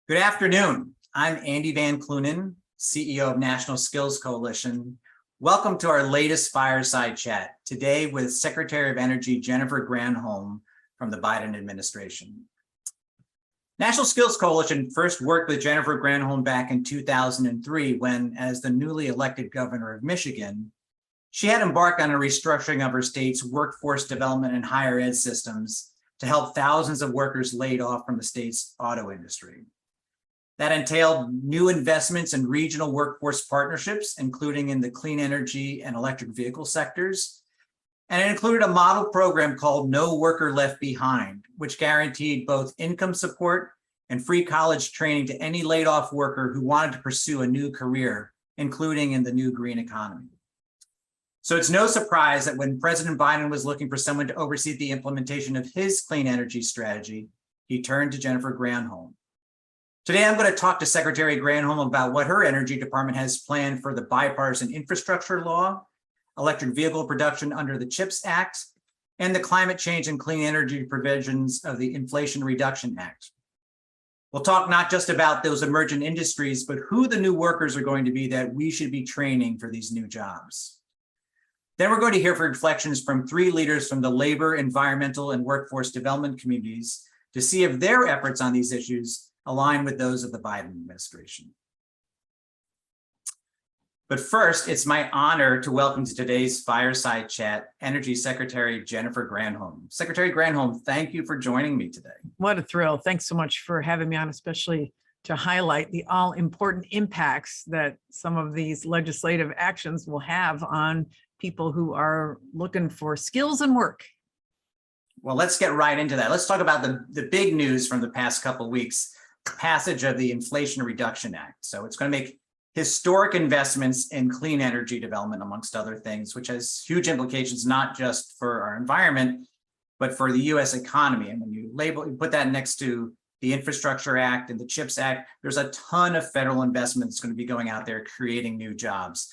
Good afternoon. I'm Andy Van Clunen, CEO of National Skills Coalition. Welcome to our latest Fireside Chat, today with Secretary of Energy Jennifer Granholm from the Biden administration. National Skills Coalition first worked with Jennifer Granholm back in 2003 when, as the newly elected governor of Michigan, she had embarked on a restructuring of her state's workforce development and higher ed systems to help thousands of workers laid off from the state's auto industry. That entailed new investments in regional workforce partnerships, including in the clean energy and electric vehicle sectors. And it included a model program called No Worker Left Behind, which guaranteed both income support and free college training to any laid off worker who wanted to pursue a new career, including in the new green economy. So it's no surprise that when President Biden was looking for someone to oversee the implementation of his clean energy strategy, he turned to Jennifer Granholm. Today, I'm going to talk to Secretary Granholm about what her energy department has planned for the bipartisan infrastructure law, electric vehicle production under the CHIPS Act, and the climate change and clean energy provisions of the Inflation Reduction Act. We'll talk not just about those emergent industries, but who the new workers are going to be that we should be training for these new jobs. Then we're going to hear reflections from three leaders from the labor, environmental, and workforce development communities to see if their efforts on these issues align with those of the Biden administration. But first, it's my honor to welcome to today's Fireside Chat Energy Secretary Jennifer Granholm. Secretary Granholm, thank you for joining me today. What a thrill. Thanks so much for having me on, especially to highlight the all-important impacts that some of these legislative actions will have on people who are looking for skills and work. Well, let's get right into that. Let's talk about the big news from the past couple of weeks, passage of the Inflation Reduction Act. So it's going to make historic investments in clean energy development, amongst other things, which has huge implications, not just for our environment, but for the US economy. And when you put that next to the Infrastructure Act and the CHIPS Act, there's a ton of federal investment that's going to be going out there creating new jobs.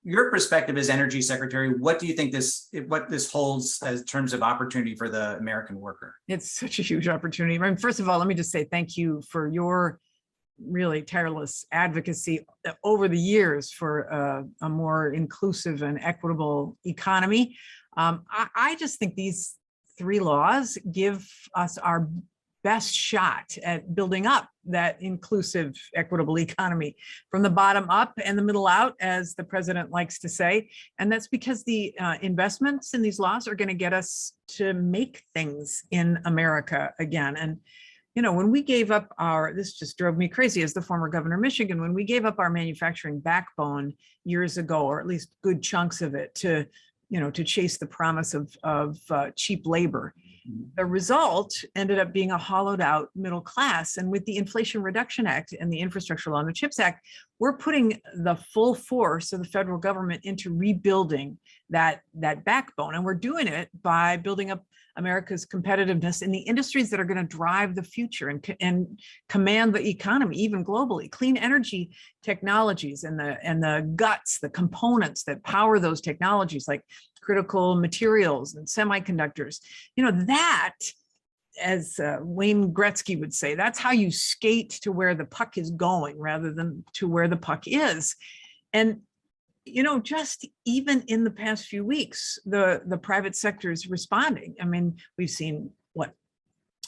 Your perspective as Energy Secretary, what do you think what this holds as terms of opportunity for the American worker? It's such a huge opportunity. I mean, first of all, let me just say thank you for your really tireless advocacy over the years for a more inclusive and equitable economy. I just think these three laws give us our best shot at building up that inclusive, equitable economy from the bottom up and the middle out, as the president likes to say. And that's because the investments in these laws are going to get us to make things in America again. And you know, when we gave up this just drove me crazy as the former governor of Michigan, when we gave up our manufacturing backbone years ago, or at least good chunks of it, to chase the promise of cheap labor. The result ended up being a hollowed out middle class. And with the Inflation Reduction Act and the Infrastructure Law and the CHIPS Act, we're putting the full force of the federal government into rebuilding that backbone. And we're doing it by building up America's competitiveness in the industries that are going to drive the future and command the economy, even globally. Clean energy technologies and the guts, the components that power those technologies, like critical materials and semiconductors, that, as Wayne Gretzky would say, that's how you skate to where the puck is going rather than to where the puck is. And just even in the past few weeks, the private sector is responding. I mean, we've seen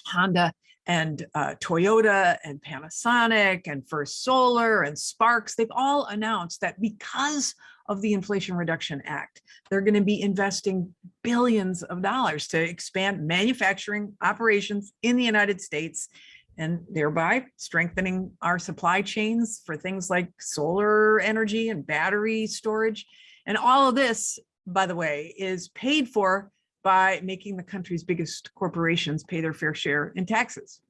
Honda and Toyota and Panasonic and First Solar and Sparks, they've all announced that because of the Inflation Reduction Act, they're going to be investing billions of dollars to expand manufacturing operations in the United States, and thereby strengthening our supply chains for things like solar energy and battery storage. And all of this, by the way, is paid for by making the country's biggest corporations pay their fair share in taxes.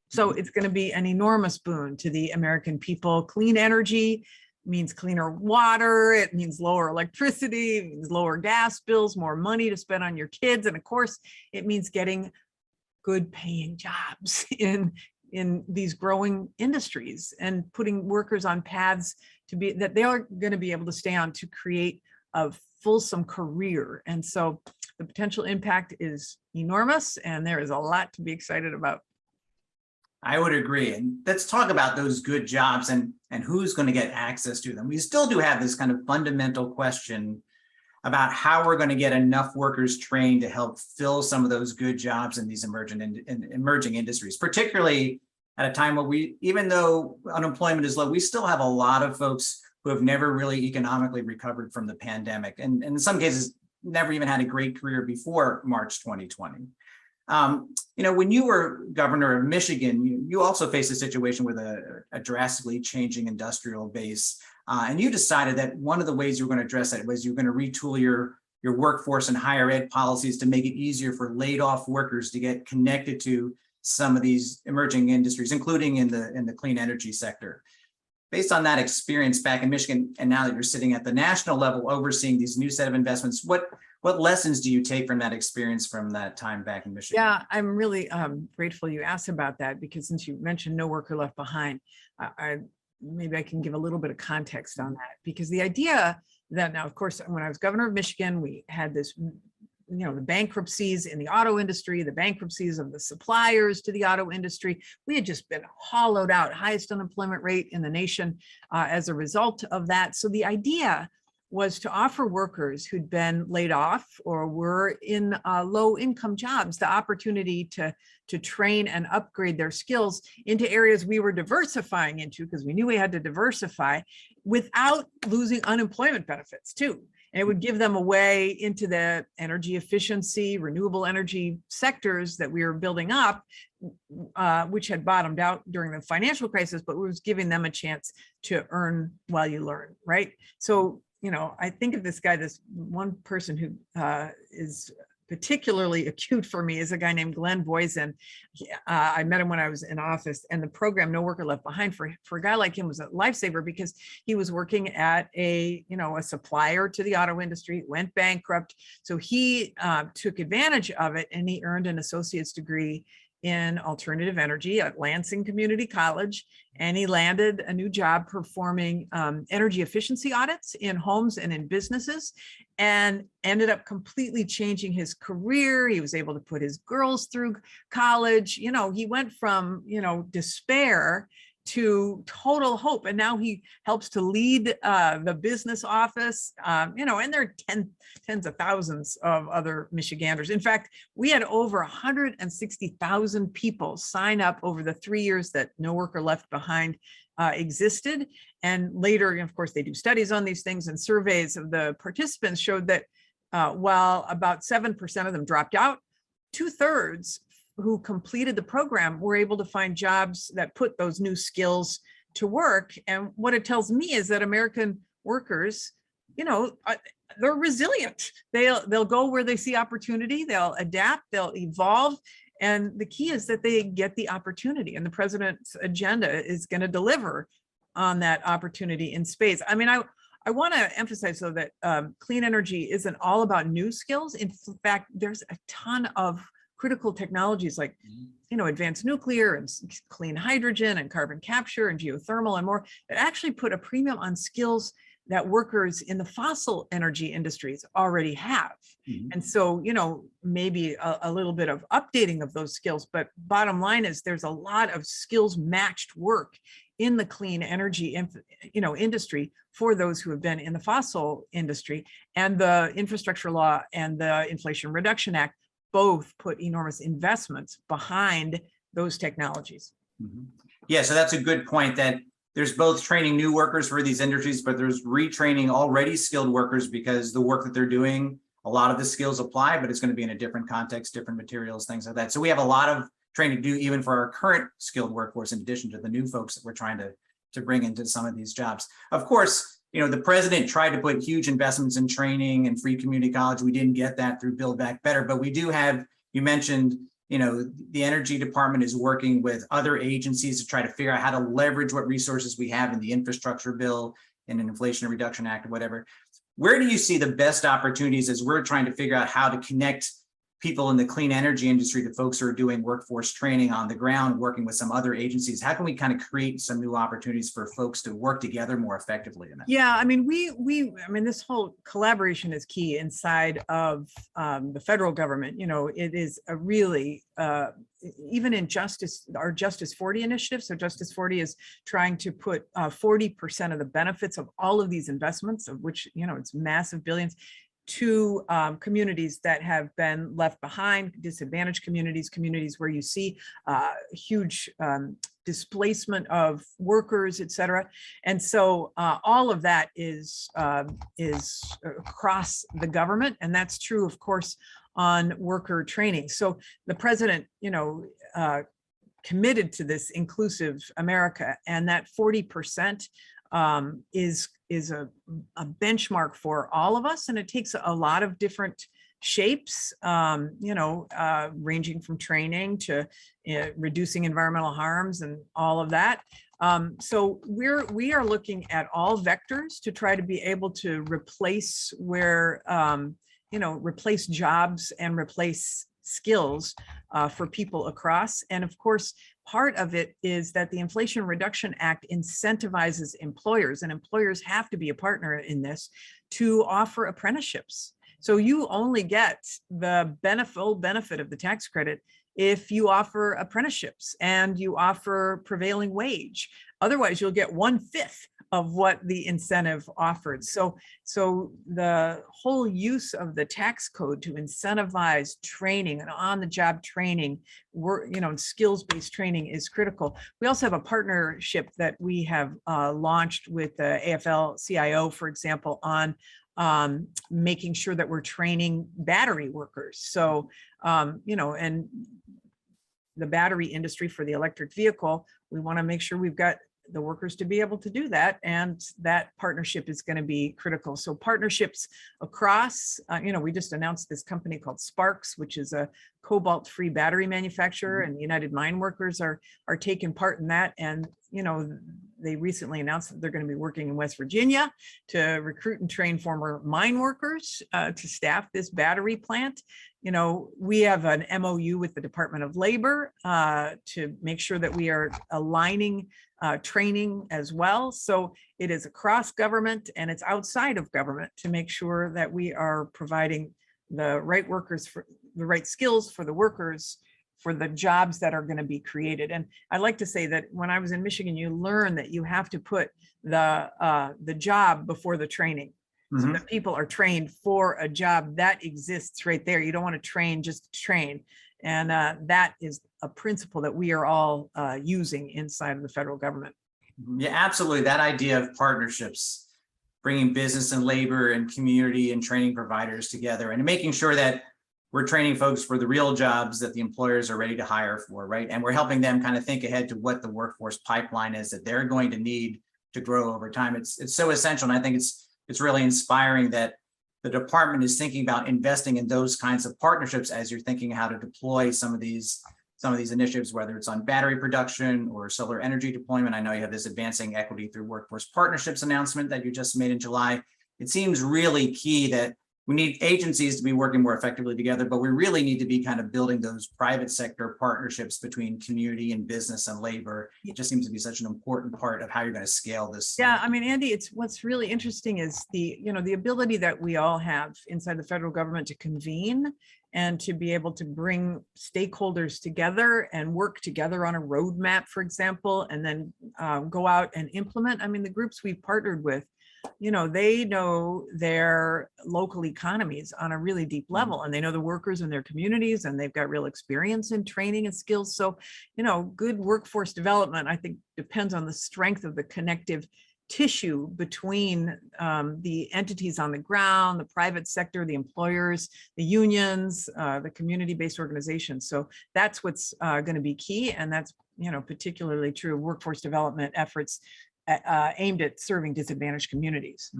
So it's going to be an enormous boon to the American people. Clean energy means cleaner water, it means lower electricity, it means lower gas bills, more money to spend on your kids. And of course, it means getting good paying jobs in these growing industries and putting workers on paths that they are going to be able to stay on to create a fulsome career. And so the potential impact is enormous, and there is a lot to be excited about. I would agree. And let's talk about those good jobs and who's going to get access to them. We still do have this kind of fundamental question about how we're going to get enough workers trained to help fill some of those good jobs in these emerging industries, particularly at a time where even though unemployment is low, we still have a lot of folks who have never really economically recovered from the pandemic, and in some cases, never even had a great career before March 2020. When you were governor of Michigan, you also faced a situation with a drastically changing industrial base. And you decided that one of the ways you were going to address that was you were going to retool your workforce and higher ed policies to make it easier for laid off workers to get connected to some of these emerging industries, including in the clean energy sector. Based on that experience back in Michigan, and now that you're sitting at the national level overseeing these new set of investments, what lessons do you take from that experience from that time back in Michigan? Yeah, I'm really grateful you asked about that, because since you mentioned no worker left behind, maybe I can give a little bit of context on that, because the idea that now, of course, when I was governor of Michigan, we had this, the bankruptcies in the auto industry, the bankruptcies of the suppliers to the auto industry. We had just been hollowed out, highest unemployment rate in the nation as a result of that. So the idea was to offer workers who'd been laid off or were in low income jobs the opportunity to train and upgrade their skills into areas we were diversifying into, because we knew we had to diversify without losing unemployment benefits too. And it would give them a way into the energy efficiency, renewable energy sectors that we were building up, which had bottomed out during the financial crisis, but was giving them a chance to earn while you learn, right? So I think of this guy, this one person who is particularly acute for me is a guy named Glenn Voisin. I met him when I was in office, and the program No Worker Left Behind for a guy like him was a lifesaver, because he was working at a supplier to the auto industry, went bankrupt. So he took advantage of it, and he earned an associate's degree in alternative energy at Lansing Community College. And he landed a new job performing energy efficiency audits in homes and in businesses, and ended up completely changing his career. He was able to put his girls through college. He went from, despair to total hope. And now he helps to lead the business office, and there are tens of thousands of other Michiganders. In fact, we had over 160,000 people sign up over the 3 years that No Worker Left Behind existed. And later, of course, they do studies on these things, and surveys of the participants showed that while about 7% of them dropped out, 2/3 who completed the program were able to find jobs that put those new skills to work. And what it tells me is that American workers, they're resilient. They'll go where they see opportunity, they'll adapt, they'll evolve. And the key is that they get the opportunity, and the president's agenda is going to deliver on that opportunity in spades. I mean, I want to emphasize, though, that clean energy isn't all about new skills. In fact, there's a ton of critical technologies like, advanced nuclear and clean hydrogen and carbon capture and geothermal and more that actually put a premium on skills that workers in the fossil energy industries already have. And so, maybe a little bit of updating of those skills, but bottom line is there's a lot of skills matched work in the clean energy, industry for those who have been in the fossil industry. And the infrastructure law and the Inflation Reduction Act both put enormous investments behind those technologies. Yeah, so that's a good point, that there's both training new workers for these industries, but there's retraining already skilled workers, because the work that they're doing, a lot of the skills apply, but it's going to be in a different context, different materials, things like that. So we have a lot of training to do even for our current skilled workforce, in addition to the new folks that we're trying to bring into some of these jobs. Of course, the president tried to put huge investments in training and free community college. We didn't get that through Build Back Better, but we do have, you mentioned, the Energy Department is working with other agencies to try to figure out how to leverage what resources we have in the infrastructure bill and an Inflation Reduction Act or whatever. Where do you see the best opportunities as we're trying to figure out how to connect people in the clean energy industry, the folks who are doing workforce training on the ground, working with some other agencies? How can we kind of create some new opportunities for folks to work together more effectively in that? Yeah, I mean, I mean, this whole collaboration is key inside of the federal government. You know, it is a really, even in justice, our Justice 40 initiative. So Justice 40 is trying to put 40% of the benefits of all of these investments, of which, you know, it's massive billions, to communities that have been left behind, disadvantaged communities, communities where you see huge displacement of workers, et cetera. And so all of that is across the government. And that's true, of course, on worker training. So the president, you know, committed to this inclusive America, and that 40% is a benchmark for all of us. And it takes a lot of different shapes, you know, ranging from training to reducing environmental harms and all of that. So we are looking at all vectors to try to be able to replace where, you know, replace jobs and replace skills for people across. And of course, part of it is that the Inflation Reduction Act incentivizes employers, and employers have to be a partner in this, to offer apprenticeships. So you only get the full benefit of the tax credit if you offer apprenticeships and you offer prevailing wage. Otherwise, you'll get 1/5 of what the incentive offered. So the whole use of the tax code to incentivize training and on-the-job training, you know, skills-based training is critical. We also have a partnership that we have launched with the AFL-CIO, for example, on making sure that we're training battery workers. So, you know, and the battery industry for the electric vehicle, we want to make sure we've got the workers to be able to do that. And that partnership is going to be critical. So partnerships across, you know, we just announced this company called Sparks, which is a cobalt-free battery manufacturer, and the United Mine Workers are taking part in that. And, you know, they recently announced that they're going to be working in West Virginia to recruit and train former mine workers to staff this battery plant. You know, we have an MOU with the Department of Labor to make sure that we are aligning training as well. So it is across government and it's outside of government to make sure that we are providing the right workers for the right skills for the workers for the jobs that are going to be created. And I like to say that when I was in Michigan, you learn that you have to put the job before the training. So that people are trained for a job that exists right there. You don't want to train just to train. And that is a principle that we are all using inside of the federal government. Yeah, absolutely. That idea of partnerships, bringing business and labor and community and training providers together and making sure that we're training folks for the real jobs that the employers are ready to hire for, right? And we're helping them kind of think ahead to what the workforce pipeline is that they're going to need to grow over time. It's so essential. And I think it's really inspiring that the department is thinking about investing in those kinds of partnerships as you're thinking how to deploy some of these initiatives, whether it's on battery production or solar energy deployment. I know you have this Advancing Equity Through Workforce Partnerships announcement that you just made in July. It seems really key that we need agencies to be working more effectively together, but we really need to be kind of building those private sector partnerships between community and business and labor. It just seems to be such an important part of how you're going to scale this. Yeah, I mean, Andy, it's what's really interesting is the ability that we all have inside the federal government to convene and to be able to bring stakeholders together and work together on a roadmap, for example, and then go out and implement. I mean, the groups we've partnered with, you know, they know their local economies on a really deep level, and they know the workers in their communities, and they've got real experience in training and skills. So, you know, good workforce development, I think, depends on the strength of the connective tissue between the entities on the ground, the private sector, the employers, the unions, the community-based organizations. So that's what's going to be key. And that's, you know, particularly true of workforce development efforts aimed at serving disadvantaged communities.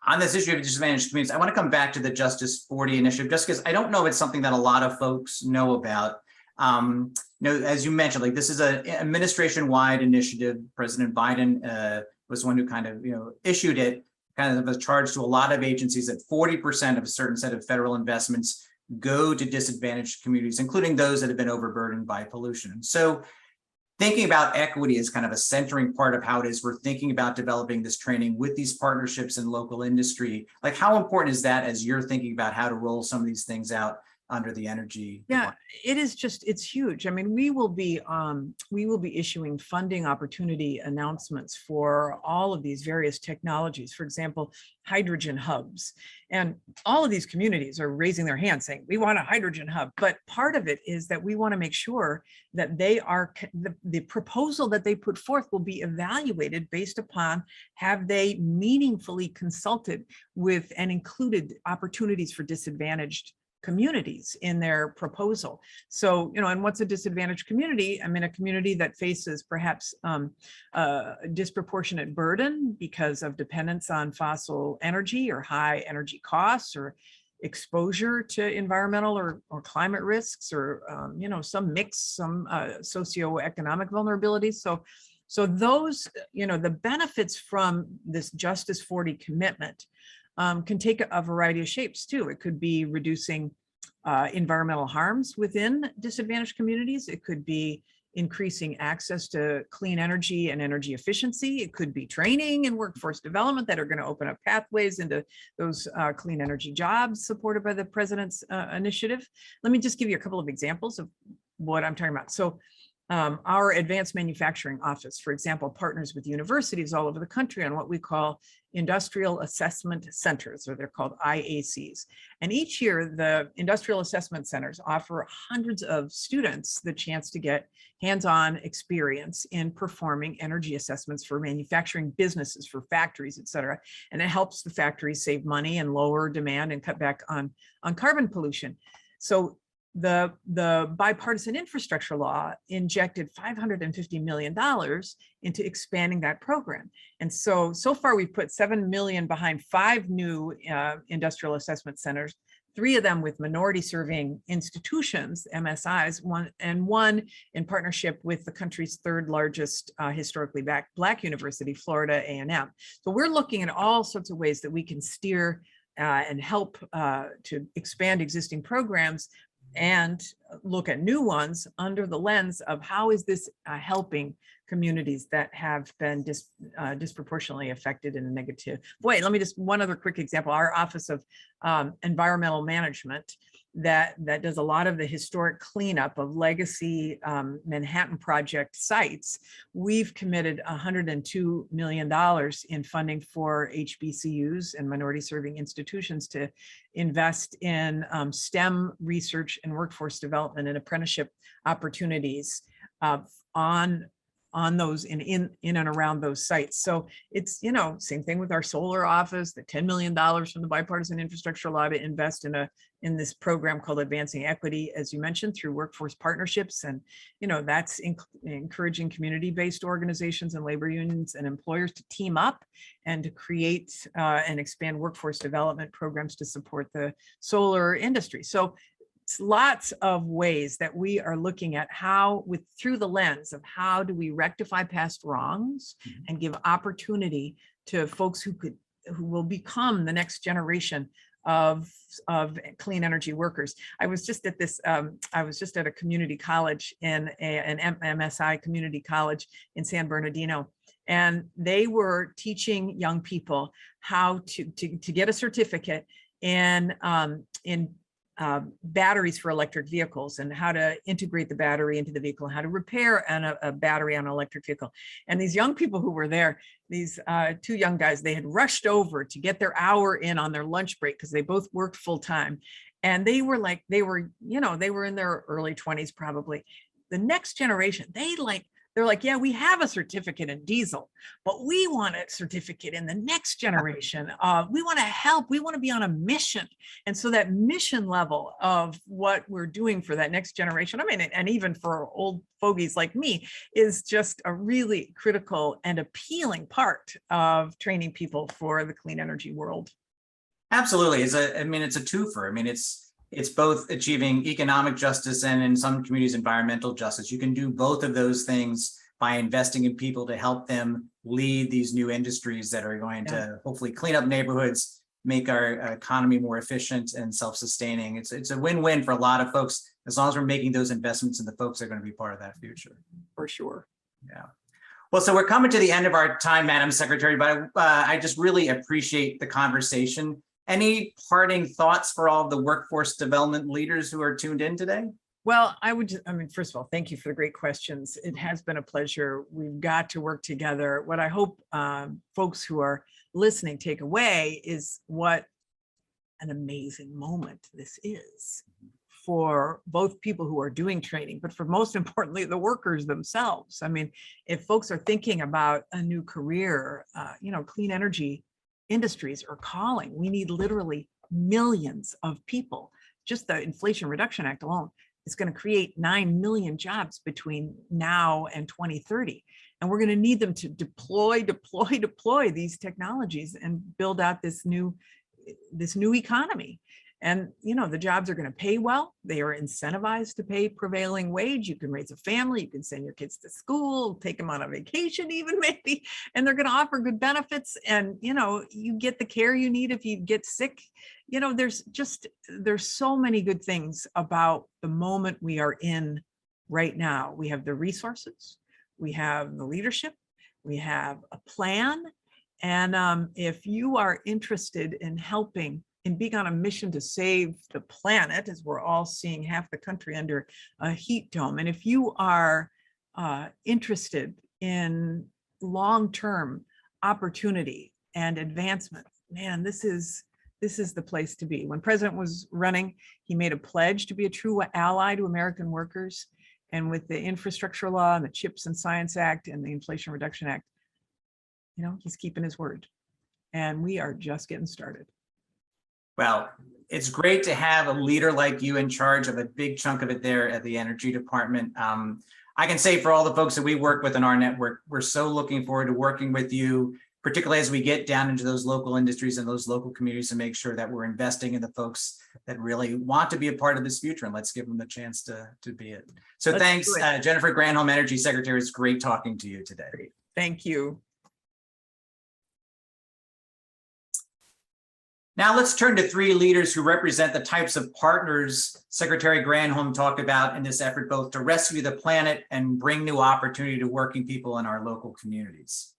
On this issue of disadvantaged communities, I want to come back to the Justice 40 initiative, just because I don't know it's something that a lot of folks know about. You know, as you mentioned, like this is an administration-wide initiative. President Biden was the one who kind of, you know, issued it, kind of a charge to a lot of agencies that 40% of a certain set of federal investments go to disadvantaged communities, including those that have been overburdened by pollution. So thinking about equity is kind of a centering part of how it is we're thinking about developing this training with these partnerships in local industry. Like, how important is that as you're thinking about how to roll some of these things out under the energy? Yeah, it is just, it's huge. I mean, we will be issuing funding opportunity announcements for all of these various technologies, for example, hydrogen hubs. And all of these communities are raising their hands saying, we want a hydrogen hub. But part of it is that we want to make sure that the proposal that they put forth will be evaluated based upon, have they meaningfully consulted with and included opportunities for disadvantaged communities in their proposal. So, and what's a disadvantaged community? I mean, a community that faces perhaps a disproportionate burden because of dependence on fossil energy or high energy costs or exposure to environmental or climate risks or, some mix, some socioeconomic vulnerabilities. So those, the benefits from this Justice 40 commitment can take a variety of shapes too. It could be reducing environmental harms within disadvantaged communities. It could be increasing access to clean energy and energy efficiency. It could be training and workforce development that are going to open up pathways into those clean energy jobs supported by the president's initiative. Let me just give you a couple of examples of what I'm talking about. So our advanced manufacturing office, for example, partners with universities all over the country on what we call industrial assessment centers, or they're called IACs. And each year, the industrial assessment centers offer hundreds of students the chance to get hands-on experience in performing energy assessments for manufacturing businesses, for factories, et cetera. And it helps the factories save money and lower demand and cut back on carbon pollution. So the bipartisan infrastructure law injected $550 million into expanding that program. And so far we've put $7 million behind 5 new industrial assessment centers, 3 of them with minority serving institutions, MSIs, one in partnership with the country's 3rd largest historically Black university, Florida A&M. So we're looking at all sorts of ways that we can steer and help to expand existing programs and look at new ones under the lens of how is this helping communities that have been disproportionately affected in a negative way. Let me just, one other quick example, our Office of Environmental Management that does a lot of the historic cleanup of legacy Manhattan Project sites. We've committed $102 million in funding for HBCUs and minority serving institutions to invest in STEM research and workforce development and apprenticeship opportunities on those in and around those sites. So it's, same thing with our solar office, the $10 million from the bipartisan infrastructure law to invest in this program called Advancing Equity, as you mentioned, through workforce partnerships. And, that's encouraging community-based organizations and labor unions and employers to team up and to create and expand workforce development programs to support the solar industry. So lots of ways that we are looking at how, through the lens of how do we rectify past wrongs and give opportunity to folks who will become the next generation of clean energy workers. I was just at a community college an MSI community college in San Bernardino, and they were teaching young people how to get a certificate in batteries for electric vehicles and how to integrate the battery into the vehicle, how to repair a battery on an electric vehicle. And these young people who were there, these 2 young guys, they had rushed over to get their hour in on their lunch break because they both worked full time. And they were in their early 20s probably. The next generation, they're like, yeah, we have a certificate in diesel, but we want a certificate in the next generation. We want to help. We want to be on a mission. And so that mission level of what we're doing for that next generation, I mean, and even for old fogies like me, is just a really critical and appealing part of training people for the clean energy world. Absolutely. It's a twofer. I mean, it's both achieving economic justice and in some communities, environmental justice. You can do both of those things by investing in people to help them lead these new industries that are going to hopefully clean up neighborhoods, make our economy more efficient and self-sustaining. It's a win-win for a lot of folks, as long as we're making those investments and the folks that are going to be part of that future. For sure. Yeah. Well, so we're coming to the end of our time, Madam Secretary, but I just really appreciate the conversation. Any parting thoughts for all of the workforce development leaders who are tuned in today? Well, I mean, first of all, thank you for the great questions. It has been a pleasure. We've got to work together. What I hope folks who are listening take away is what an amazing moment this is for both people who are doing training, but for most importantly, the workers themselves. I mean, if folks are thinking about a new career, clean energy industries are calling. We need literally millions of people. Just the Inflation Reduction Act alone is going to create 9 million jobs between now and 2030. And we're going to need them to deploy these technologies and build out this new economy. And, the jobs are going to pay well. They are incentivized to pay prevailing wage. You can raise a family, you can send your kids to school, take them on a vacation even maybe, and they're going to offer good benefits. And, you get the care you need if you get sick. There's so many good things about the moment we are in right now. We have the resources, we have the leadership, we have a plan. And if you are interested in helping and being on a mission to save the planet, as we're all seeing half the country under a heat dome, and if you are interested in long-term opportunity and advancement, man, this is the place to be. When President was running, he made a pledge to be a true ally to American workers. And with the infrastructure law and the CHIPS and Science Act and the Inflation Reduction Act, he's keeping his word. And we are just getting started. Well, it's great to have a leader like you in charge of a big chunk of it there at the Energy Department. I can say for all the folks that we work with in our network, we're so looking forward to working with you, particularly as we get down into those local industries and those local communities, to make sure that we're investing in the folks that really want to be a part of this future, and let's give them the chance to be it. So thanks, Jennifer Granholm, Energy Secretary. It's great talking to you today. Thank you. Now let's turn to three leaders who represent the types of partners Secretary Granholm talked about in this effort, both to rescue the planet and bring new opportunity to working people in our local communities.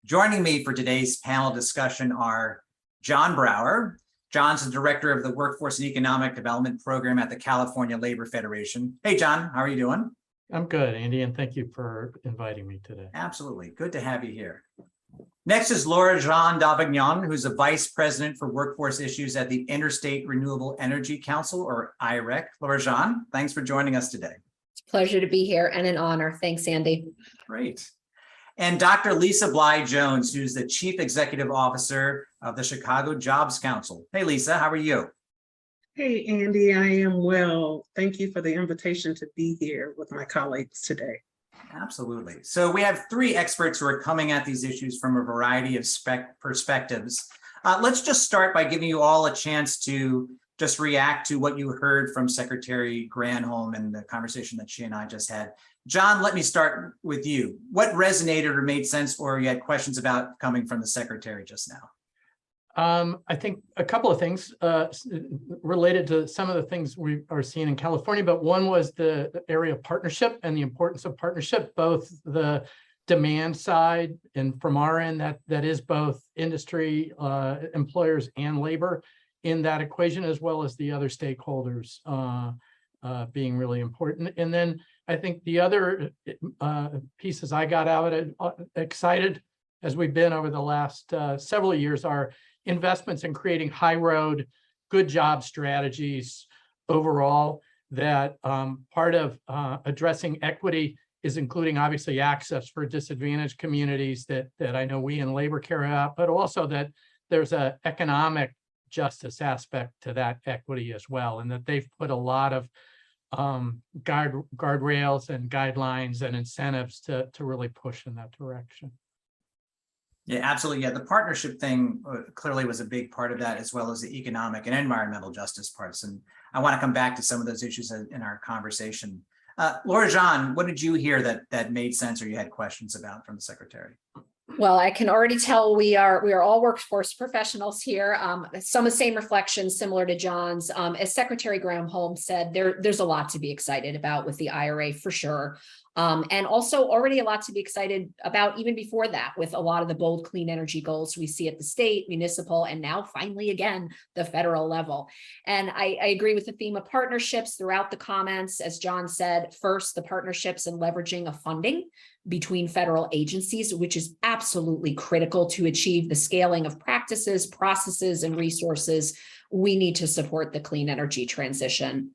Joining me for today's panel discussion are John Brower. John's the director of the Workforce and Economic Development Program at the California Labor Federation. Hey, John, how are you doing? I'm good, Andy, and thank you for inviting me today. Absolutely. Good to have you here. Next is Laura-Jean Davignon, who's a vice president for workforce issues at the Interstate Renewable Energy Council, or IREC. Laura-Jean, thanks for joining us today. It's a pleasure to be here and an honor. Thanks, Andy. Great. And Dr. Lisa Bly-Jones, who's the chief executive officer of the Chicago Jobs Council. Hey, Lisa, how are you? Hey, Andy, I am well. Thank you for the invitation to be here with my colleagues today. Absolutely. So we have three experts who are coming at these issues from a variety of perspectives. Let's just start by giving you all a chance to just react to what you heard from Secretary Granholm and the conversation that she and I just had. John, let me start with you. What resonated or made sense, or you had questions about coming from the Secretary just now? I think a couple of things related to some of the things we are seeing in California, but one was the area of partnership and the importance of partnership, both the demand side and from our end, that is both industry, employers and labor in that equation, as well as the other stakeholders being really important. And then I think the other pieces I got out of it, excited as we've been over the last several years, are investments in creating high road, good job strategies overall, that part of addressing equity is including obviously access for disadvantaged communities that I know we in labor care about, but also that there's an economic justice aspect to that equity as well, and that they've put a lot of guardrails and guidelines and incentives to really push in that direction. Yeah, absolutely. Yeah, the partnership thing clearly was a big part of that, as well as the economic and environmental justice parts. And I want to come back to some of those issues in our conversation. Laura-Jean, what did you hear that made sense or you had questions about from the Secretary? Well, I can already tell we are all workforce professionals here. Some of the same reflections similar to John's. As Secretary Granholm said, there's a lot to be excited about with the IRA for sure. And also already a lot to be excited about even before that with a lot of the bold clean energy goals we see at the state, municipal, and now finally again, the federal level. And I agree with the theme of partnerships throughout the comments. As John said, first, the partnerships and leveraging of funding between federal agencies, which is absolutely critical to achieve the scaling of practices, processes, and resources we need to support the clean energy transition.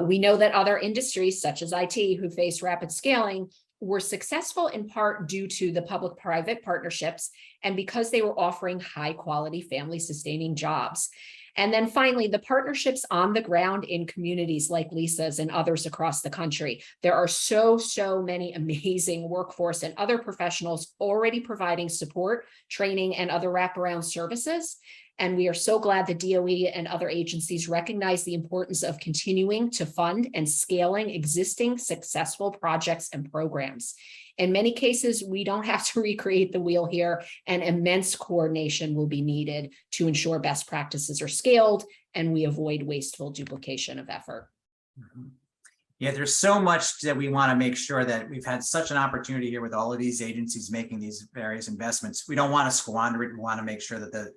We know that other industries such as IT who face rapid scaling were successful in part due to the public-private partnerships and because they were offering high-quality family-sustaining jobs. And then finally, the partnerships on the ground in communities like Lisa's and others across the country. There are so many amazing workforce and other professionals already providing support, training, and other wraparound services. And we are so glad the DOE and other agencies recognize the importance of continuing to fund and scaling existing successful projects and programs. In many cases, we don't have to recreate the wheel here, and immense coordination will be needed to ensure best practices are scaled and we avoid wasteful duplication of effort. Mhm. Yeah, there's so much that we want to make sure that we've had such an opportunity here with all of these agencies making these various investments. We don't want to squander it. We want to make sure that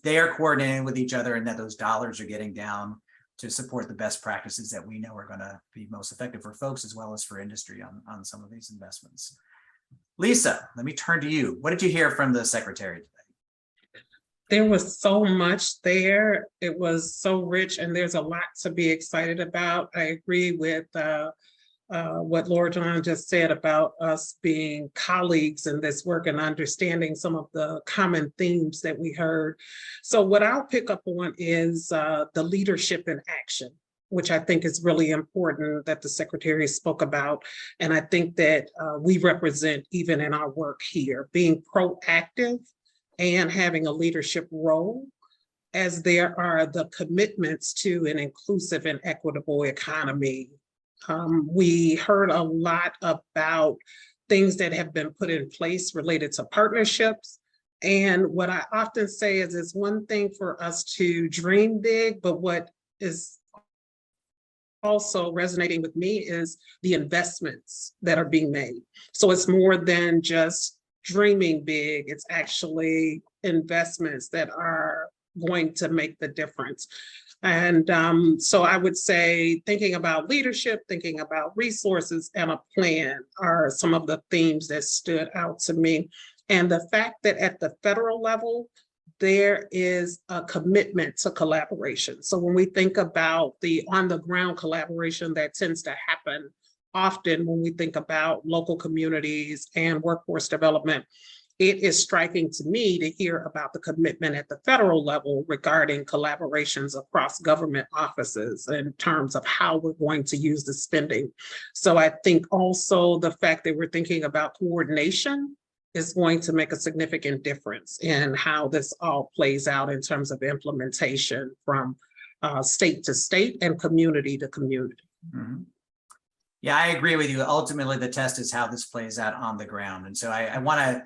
they are coordinating with each other and that those dollars are getting down to support the best practices that we know are going to be most effective for folks as well as for industry on some of these investments. Lisa, let me turn to you. What did you hear from the secretary today? There was so much there. It was so rich, and there's a lot to be excited about. I agree with what Laura John just said about us being colleagues in this work and understanding some of the common themes that we heard. So what I'll pick up on is the leadership in action, which I think is really important that the secretary spoke about. And I think that we represent even in our work here, being proactive and having a leadership role, as there are the commitments to an inclusive and equitable economy. We heard a lot about things that have been put in place related to partnerships. And what I often say is it's one thing for us to dream big, but what is also resonating with me is the investments that are being made. So it's more than just dreaming big, it's actually investments that are going to make the difference. And so I would say thinking about leadership, thinking about resources and a plan are some of the themes that stood out to me. And the fact that at the federal level, there is a commitment to collaboration. So when we think about the on the ground collaboration that tends to happen often when we think about local communities and workforce development, it is striking to me to hear about the commitment at the federal level regarding collaborations across government offices in terms of how we're going to use the spending. So I think also the fact that we're thinking about coordination is going to make a significant difference in how this all plays out in terms of implementation from state to state and community to community. Mm-hmm. Yeah, I agree with you. Ultimately, the test is how this plays out on the ground. And so I want to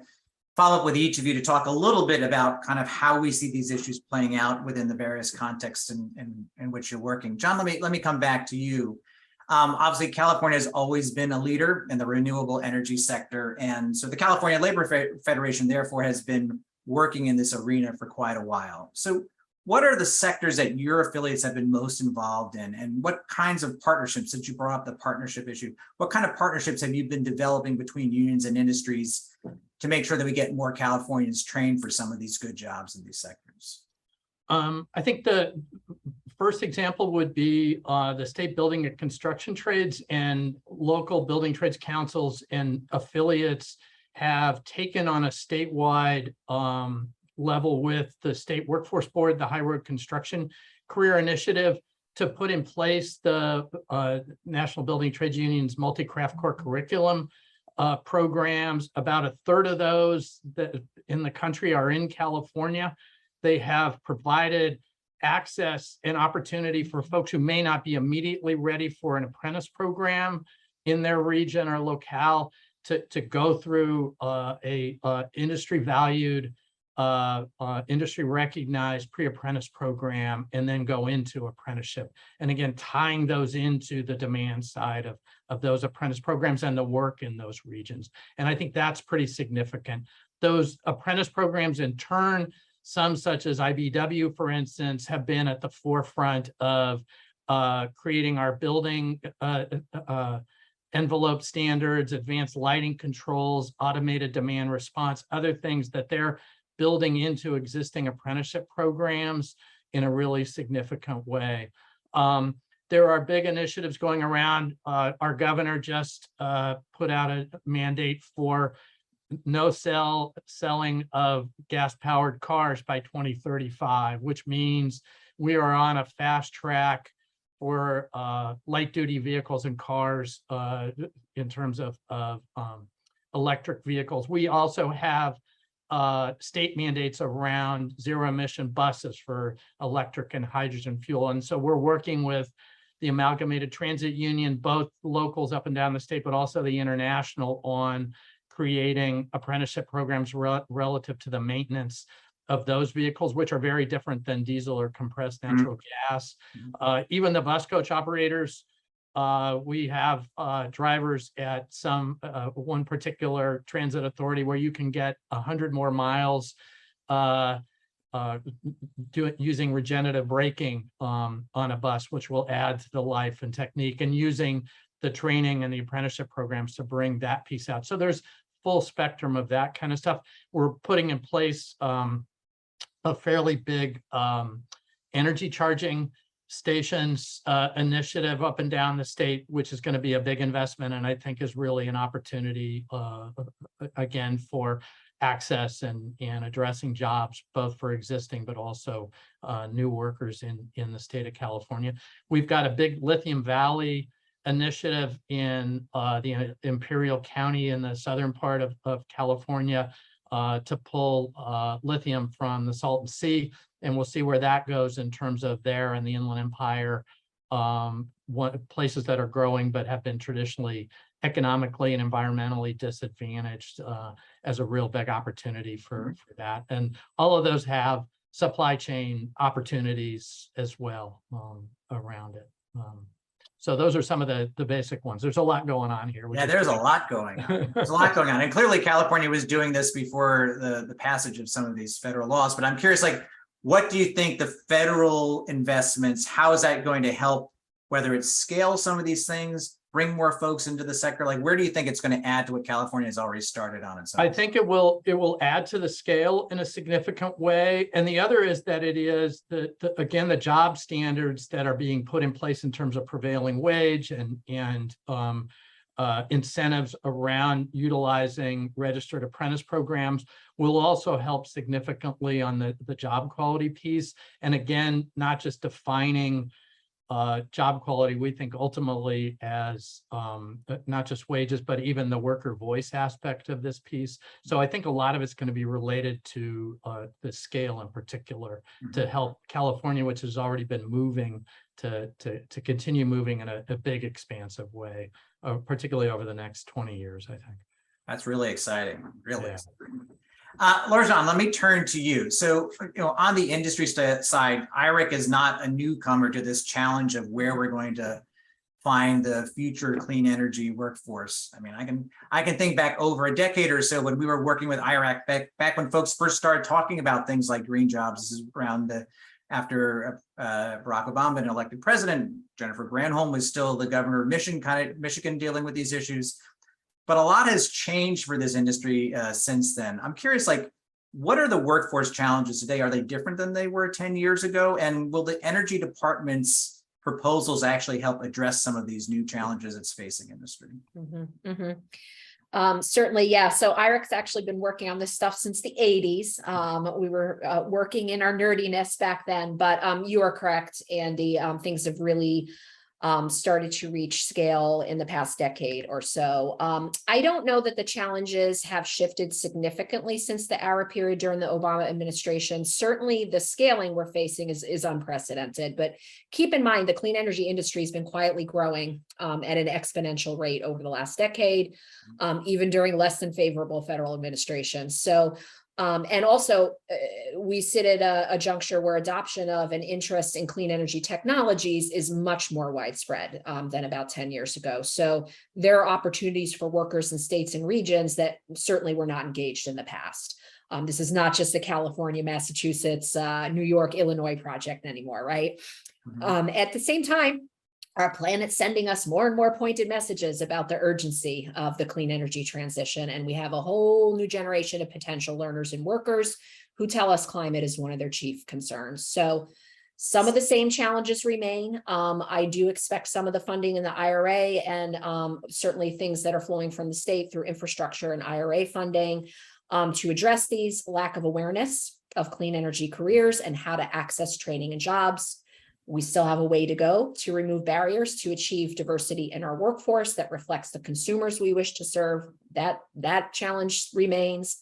follow up with each of you to talk a little bit about kind of how we see these issues playing out within the various contexts in which you're working. John, let me come back to you. Obviously, California has always been a leader in the renewable energy sector. And so the California Labor Federation, therefore, has been working in this arena for quite a while. So what are the sectors that your affiliates have been most involved in? And what kinds of partnerships, since you brought up the partnership issue, what kind of partnerships have you been developing between unions and industries to make sure that we get more Californians trained for some of these good jobs in these sectors? I think the first example would be the state building and construction trades, and local building trades councils and affiliates have taken on a statewide level with the state workforce board, the High Road Construction Career Initiative, to put in place the National Building Trades Union's multi-craft core curriculum programs. About a third of those that in the country are in California. They have provided access and opportunity for folks who may not be immediately ready for an apprentice program in their region or locale to go through industry valued, industry recognized pre-apprentice program and then go into apprenticeship. And again, tying those into the demand side of those apprentice programs and the work in those regions. And I think that's pretty significant. Those apprentice programs in turn, some such as IBW, for instance, have been at the forefront of creating our building envelope standards, advanced lighting controls, automated demand response, other things that they're building into existing apprenticeship programs in a really significant way. There are big initiatives going around. Our governor just put out a mandate for no selling of gas-powered cars by 2035, which means we are on a fast track for light-duty vehicles and cars in terms of electric vehicles. We also have state mandates around zero-emission buses for electric and hydrogen fuel. And so we're working with the Amalgamated Transit Union, both locals up and down the state, but also the international, on creating apprenticeship programs relative to the maintenance of those vehicles, which are very different than diesel or compressed natural gas. Even the bus coach operators, we have drivers at one particular transit authority where you can get 100 more miles using regenerative braking on a bus, which will add to the life and technique, and using the training and the apprenticeship programs to bring that piece out. So there's full spectrum of that kind of stuff. We're putting in place a fairly big energy charging stations initiative up and down the state, which is going to be a big investment, and I think is really an opportunity again for access and addressing jobs, both for existing but also new workers in the state of California. We've got a big Lithium Valley initiative in the Imperial County in the southern part of California to pull lithium from the Salton Sea, and we'll see where that goes in terms of there and the Inland Empire, places that are growing but have been traditionally economically and environmentally disadvantaged as a real big opportunity for that. And all of those have supply chain opportunities as well around it. So those are some of the basic ones. There's a lot going on here. Yeah, there's a lot going on. There's a lot going on. And clearly California was doing this before the passage of some of these federal laws. But I'm curious, like, what do you think the federal investments, how is that going to help, whether it's scale some of these things, bring more folks into the sector? Like, where do you think it's going to add to what California has already started on its own? I think it will add to the scale in a significant way. And the other is that it is again, the job standards that are being put in place in terms of prevailing wage and incentives around utilizing registered apprentice programs will also help significantly on the job quality piece. And again, not just defining job quality, we think ultimately as not just wages, but even the worker voice aspect of this piece. So I think a lot of it's going to be related to the scale in particular to help California, which has already been moving, to continue moving in a big expansive way, particularly over the next 20 years, I think. That's really exciting, really exciting. Lorjan, let me turn to you. So, on the industry side, IREC is not a newcomer to this challenge of where we're going to find the future clean energy workforce. I mean, I can think back over a decade or so when we were working with IREC, back when folks first started talking about things like green jobs around after Barack Obama had been elected president. Jennifer Granholm was still the governor of Michigan dealing with these issues. But a lot has changed for this industry since then. I'm curious, like, what are the workforce challenges today? Are they different than they were 10 years ago? And will the Energy Department's proposals actually help address some of these new challenges it's facing industry? Certainly, yeah. So IREC's actually been working on this stuff since the 80s. We were working in our nerdiness back then, but you are correct, Andy. Things have really started to reach scale in the past decade or so. I don't know that the challenges have shifted significantly since the era period during the Obama administration. Certainly the scaling we're facing is unprecedented, but keep in mind the clean energy industry has been quietly growing at an exponential rate over the last decade, even during less than favorable federal administration. So and also, we sit at a juncture where adoption of an interest in clean energy technologies is much more widespread than about 10 years ago. So there are opportunities for workers in states and regions that certainly were not engaged in the past. This is not just the California, Massachusetts, New York, Illinois project anymore, right? At the same time, our planet's sending us more and more pointed messages about the urgency of the clean energy transition. And we have a whole new generation of potential learners and workers who tell us climate is one of their chief concerns. So some of the same challenges remain. I do expect some of the funding in the IRA and certainly things that are flowing from the state through infrastructure and IRA funding to address these lack of awareness of clean energy careers and how to access training and jobs. We still have a way to go to remove barriers to achieve diversity in our workforce that reflects the consumers we wish to serve. That challenge remains.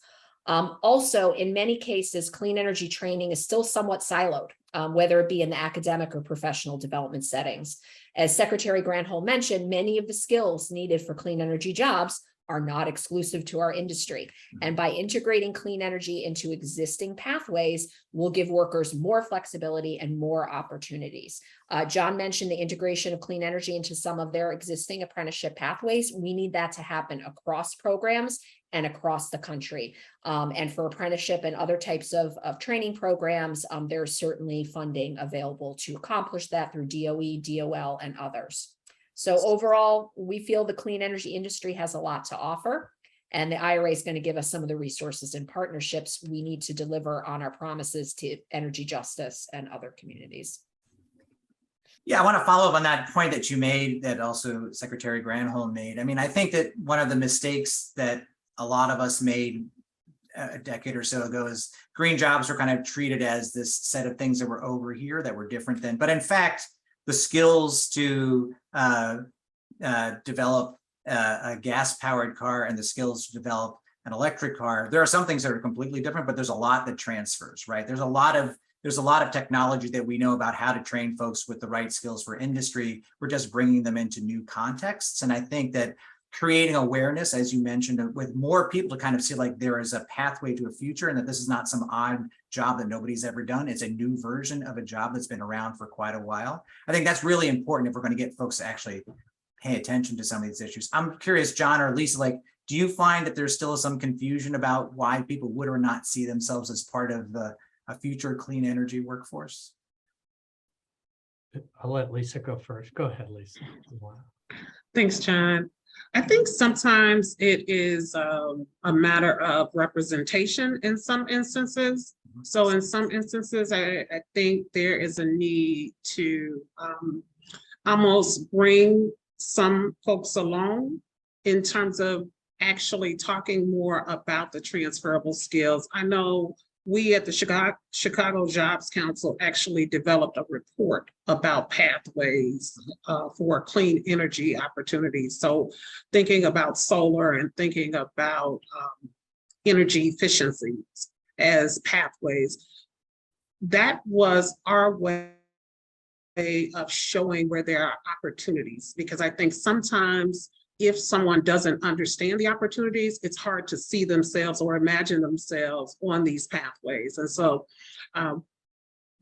Also, in many cases, clean energy training is still somewhat siloed, whether it be in the academic or professional development settings. As Secretary Granholm mentioned, many of the skills needed for clean energy jobs are not exclusive to our industry. And by integrating clean energy into existing pathways, we'll give workers more flexibility and more opportunities. John mentioned the integration of clean energy into some of their existing apprenticeship pathways. We need that to happen across programs and across the country. And for apprenticeship and other types of training programs, there's certainly funding available to accomplish that through DOE, DOL, and others. So overall, we feel the clean energy industry has a lot to offer, and the IRA is going to give us some of the resources and partnerships we need to deliver on our promises to energy justice and other communities. Yeah, I want to follow up on that point that you made that also Secretary Granholm made. I mean, I think that one of the mistakes that a lot of us made a decade or so ago is green jobs were kind of treated as this set of things that were over here that were different than, but in fact, the skills to develop a gas-powered car and the skills to develop an electric car, there are some things that are completely different, but there's a lot that transfers, right? There's a lot of technology that we know about how to train folks with the right skills for industry. We're just bringing them into new contexts. And I think that creating awareness, as you mentioned, with more people to kind of see like there is a pathway to a future and that this is not some odd job that nobody's ever done. It's a new version of a job that's been around for quite a while. I think that's really important if we're going to get folks to actually pay attention to some of these issues. I'm curious, John or Lisa, like, do you find that there's still some confusion about why people would or not see themselves as part of a future clean energy workforce? I'll let Lisa go first. Go ahead, Lisa. Thanks, John. I think sometimes it is a matter of representation in some instances. So in some instances, I think there is a need to almost bring some folks along in terms of actually talking more about the transferable skills. I know we at the Chicago Jobs Council actually developed a report about pathways for clean energy opportunities. So thinking about solar and thinking about energy efficiencies as pathways, that was our way of showing where there are opportunities, because I think sometimes if someone doesn't understand the opportunities, it's hard to see themselves or imagine themselves on these pathways. And so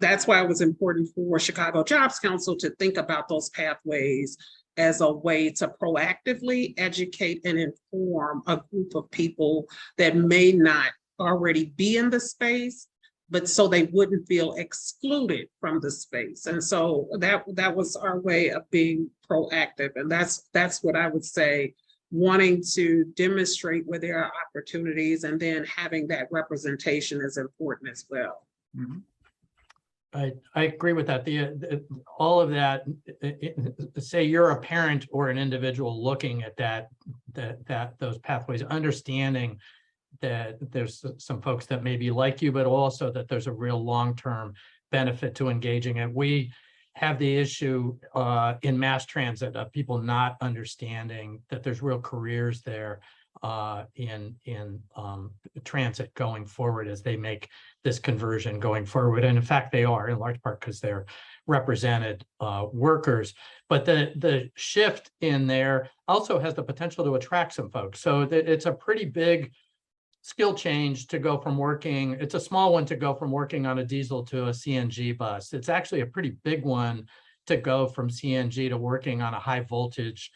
that's why it was important for Chicago Jobs Council to think about those pathways as a way to proactively educate and inform a group of people that may not already be in the space, but so they wouldn't feel excluded from the space. And so that was our way of being proactive. And that's what I would say, wanting to demonstrate where there are opportunities and then having that representation is important as well. Mm-hmm. I agree with that. All of that, say you're a parent or an individual looking at those pathways, understanding that there's some folks that may be like you, but also that there's a real long-term benefit to engaging it. We, have the issue in mass transit of people not understanding that there's real careers there in transit going forward as they make this conversion going forward. And in fact, they are in large part because they're represented workers. But the shift in there also has the potential to attract some folks. So it's a pretty big skill change to go from working, it's a small one to go from working on a diesel to a CNG bus. It's actually a pretty big one to go from CNG to working on a high voltage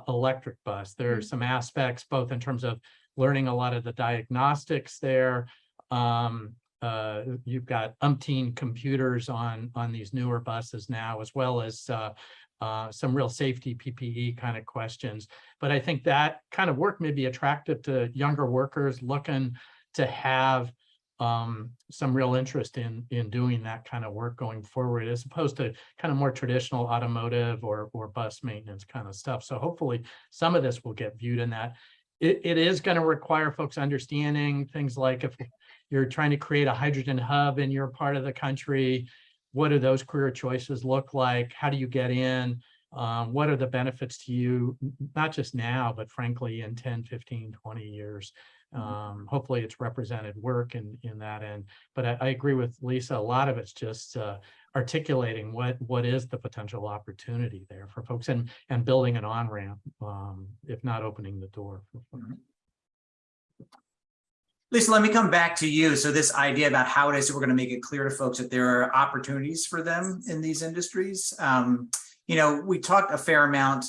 electric bus. There are some aspects, both in terms of learning a lot of the diagnostics there. You've got umpteen computers on these newer buses now, as well as some real safety PPE kind of questions. But I think that kind of work may be attractive to younger workers looking to have some real interest in doing that kind of work going forward, as opposed to kind of more traditional automotive or bus maintenance kind of stuff. So hopefully some of this will get viewed in that. It is going to require folks understanding things like if you're trying to create a hydrogen hub in your part of the country, what do those career choices look like? How do you get in? What are the benefits to you, not just now, but frankly, in 10, 15, 20 years? Hopefully it's represented work in that end. But I agree with Lisa, a lot of it's just articulating what is the potential opportunity there for folks and building an on-ramp, if not opening the door. Lisa, let me come back to you. So this idea about how it is that we're going to make it clear to folks that there are opportunities for them in these industries. We talked a fair amount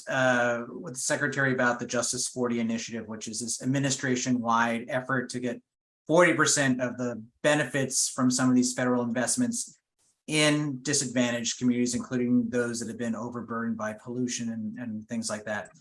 with the Secretary about the Justice 40 initiative, which is this administration-wide effort to get 40% of the benefits from some of these federal investments in disadvantaged communities, including those that have been overburdened by pollution and things like that.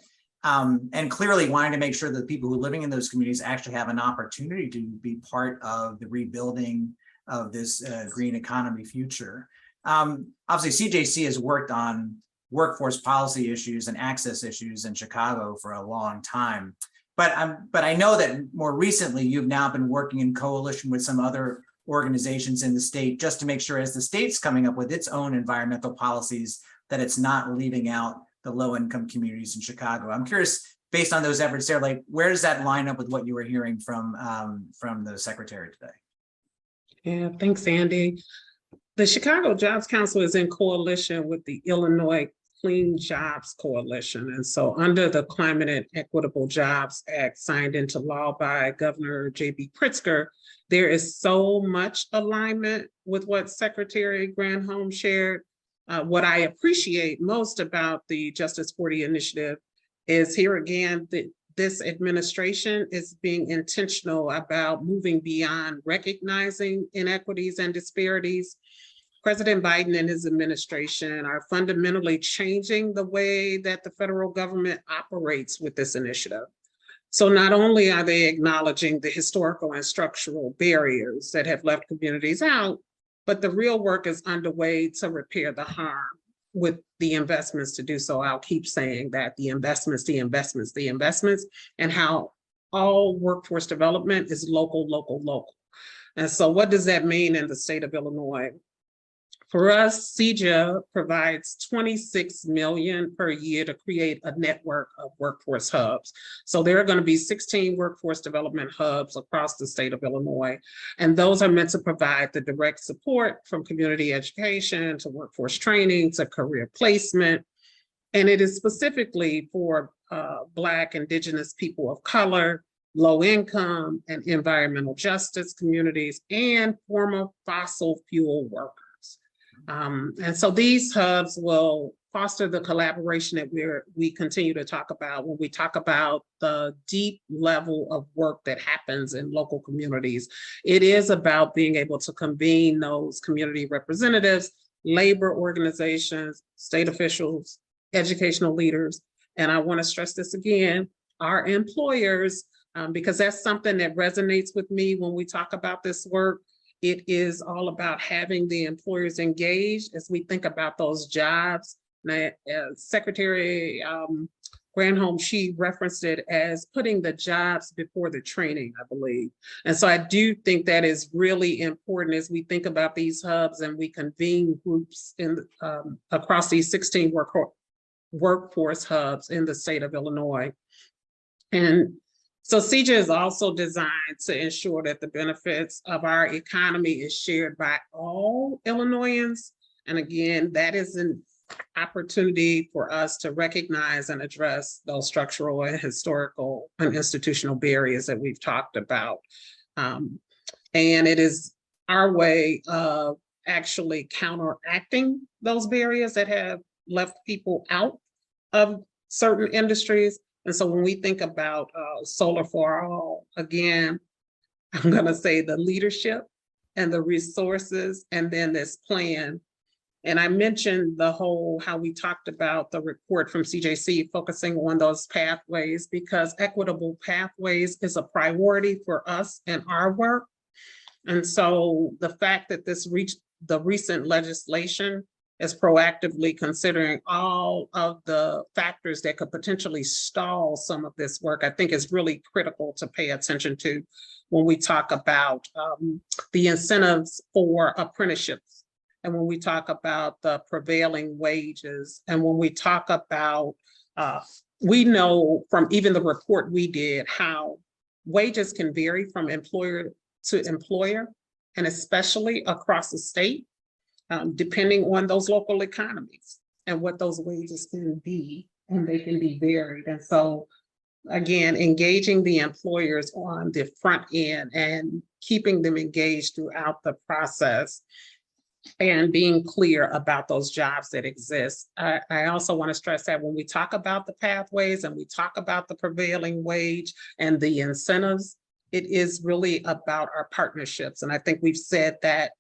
And clearly wanting to make sure that the people who are living in those communities actually have an opportunity to be part of the rebuilding of this green economy future. Obviously, CJC has worked on workforce policy issues and access issues in Chicago for a long time. But I know that more recently, you've now been working in coalition with some other organizations in the state just to make sure as the state's coming up with its own environmental policies that it's not leaving out the low-income communities in Chicago. I'm curious, based on those efforts there, like where does that line up with what you were hearing from the Secretary today? Yeah, thanks, Andy. The Chicago Jobs Council is in coalition with the Illinois Clean Jobs Coalition. And so under the Climate and Equitable Jobs Act signed into law by Governor J.B. Pritzker, there is so much alignment with what Secretary Granholm shared. What I appreciate most about the Justice 40 initiative is here again, that this administration is being intentional about moving beyond recognizing inequities and disparities. President Biden and his administration are fundamentally changing the way that the federal government operates with this initiative. So not only are they acknowledging the historical and structural barriers that have left communities out, but the real work is underway to repair the harm with the investments to do so. I'll keep saying that the investments, and how all workforce development is local, local, local. And so what does that mean in the state of Illinois? For us, CJA provides $26 million per year to create a network of workforce hubs. So there are going to be 16 workforce development hubs across the state of Illinois. And those are meant to provide the direct support from community education to workforce training to career placement. And it is specifically for Black, Indigenous people of color, low income and environmental justice communities, and former fossil fuel workers. And so these hubs will foster the collaboration that we continue to talk about when we talk about the deep level of work that happens in local communities. It is about being able to convene those community representatives, labor organizations, state officials, educational leaders. And I want to stress this again, our employers, because that's something that resonates with me when we talk about this work. It is all about having the employers engaged as we think about those jobs. Secretary Granholm, she referenced it as putting the jobs before the training, I believe. And so I do think that is really important as we think about these hubs and we convene groups in across these 16 workforce hubs in the state of Illinois. And so CJ is also designed to ensure that the benefits of our economy is shared by all Illinoisans. And again, that is an opportunity for us to recognize and address those structural and historical and institutional barriers that we've talked about. And it is our way of actually counteracting those barriers that have left people out of certain industries. And so when we think about Solar for All, again, I'm going to say the leadership and the resources, and then this plan. And I mentioned the whole, how we talked about the report from CJC focusing on those pathways, because equitable pathways is a priority for us in our work. And so the fact that this reached the recent legislation is proactively considering all of the factors that could potentially stall some of this work, I think is really critical to pay attention to when we talk about the incentives for apprenticeships, and when we talk about the prevailing wages, and when we talk about, we know from even the report we did, how wages can vary from employer to employer, and especially across the state, depending on those local economies and what those wages can be, and they can be varied. And so again, engaging the employers on the front end and keeping them engaged throughout the process and being clear about those jobs that exist. I also want to stress that when we talk about the pathways and we talk about the prevailing wage and the incentives, it is really about our partnerships. And I think we've said that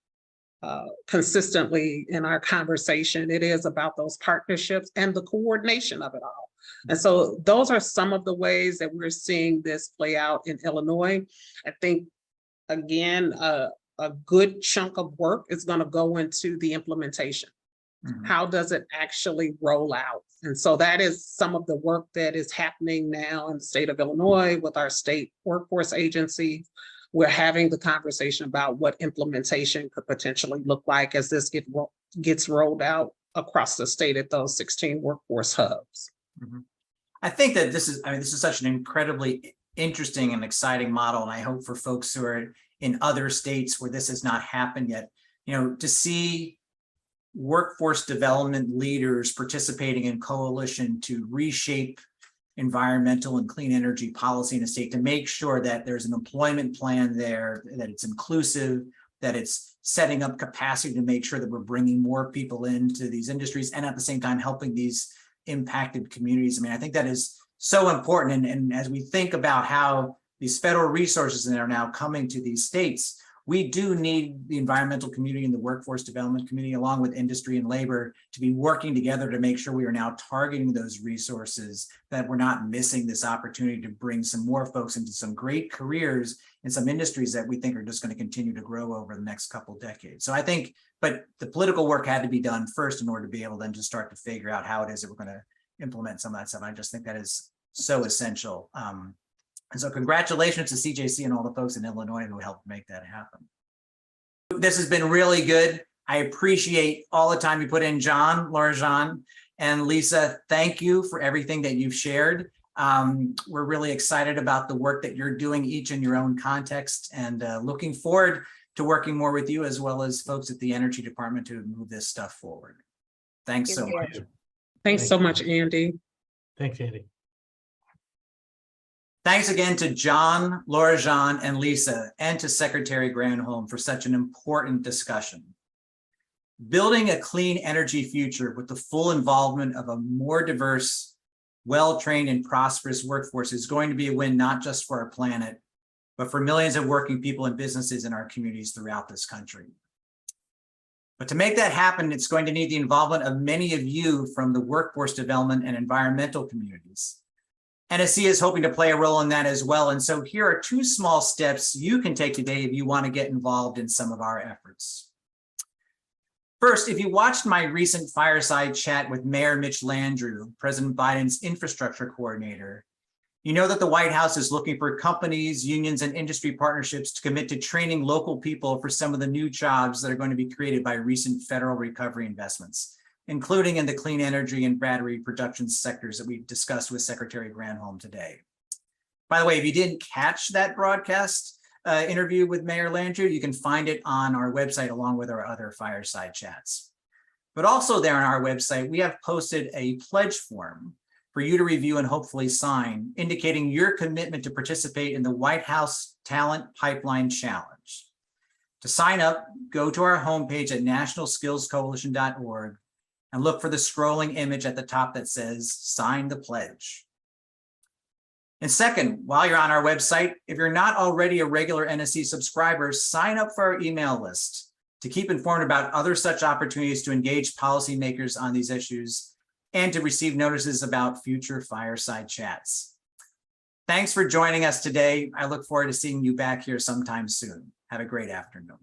consistently in our conversation. It is about those partnerships and the coordination of it all. And so those are some of the ways that we're seeing this play out in Illinois. I think, again, a good chunk of work is going to go into the implementation. How does it actually roll out? And so that is some of the work that is happening now in the state of Illinois with our state workforce agency. We're having the conversation about what implementation could potentially look like as this gets rolled out across the state at those 16 workforce hubs. I think that this is such an incredibly interesting and exciting model. And I hope for folks who are in other states where this has not happened yet, to see workforce development leaders participating in coalition to reshape environmental and clean energy policy in a state, to make sure that there's an employment plan there, that it's inclusive, that it's setting up capacity to make sure that we're bringing more people into these industries, and at the same time helping these impacted communities. I think that is so important. And as we think about how these federal resources that are now coming to these states, we do need the environmental community and the workforce development community, along with industry and labor, to be working together to make sure we are now targeting those resources, that we're not missing this opportunity to bring some more folks into some great careers in some industries that we think are just going to continue to grow over the next couple of decades. So I think, but the political work had to be done first in order to be able then to start to figure out how it is that we're going to implement some of that stuff. I just think that is so essential. And so congratulations to CJC and all the folks in Illinois who helped make that happen. This has been really good. I appreciate all the time you put in, John, Laura-Jean, and Lisa. Thank you for everything that you've shared. We're really excited about the work that you're doing, each in your own context, and looking forward to working more with you as well as folks at the Energy Department to move this stuff forward. Thanks so much. Thanks so much, Andy. Thanks, Andy. Thanks again to John, Laura-Jean, and Lisa, and to Secretary Granholm for such an important discussion. Building a clean energy future with the full involvement of a more diverse, well-trained, and prosperous workforce is going to be a win, not just for our planet, but for millions of working people and businesses in our communities throughout this country. But to make that happen, it's going to need the involvement of many of you from the workforce development and environmental communities. NSC is hoping to play a role in that as well. And so here are 2 small steps you can take today if you want to get involved in some of our efforts. First, if you watched my recent fireside chat with Mayor Mitch Landrieu, President Biden's infrastructure coordinator, you know that the White House is looking for companies, unions, and industry partnerships to commit to training local people for some of the new jobs that are going to be created by recent federal recovery investments, including in the clean energy and battery production sectors that we discussed with Secretary Granholm today. By the way, if you didn't catch that broadcast interview with Mayor Landrieu, you can find it on our website along with our other fireside chats. But also there on our website, we have posted a pledge form for you to review and hopefully sign, indicating your commitment to participate in the White House Talent Pipeline Challenge. To sign up, go to our homepage at nationalskillscoalition.org and look for the scrolling image at the top that says sign the pledge. And second, while you're on our website, if you're not already a regular NSC subscriber, sign up for our email list to keep informed about other such opportunities to engage policymakers on these issues and to receive notices about future fireside chats. Thanks for joining us today. I look forward to seeing you back here sometime soon. Have a great afternoon.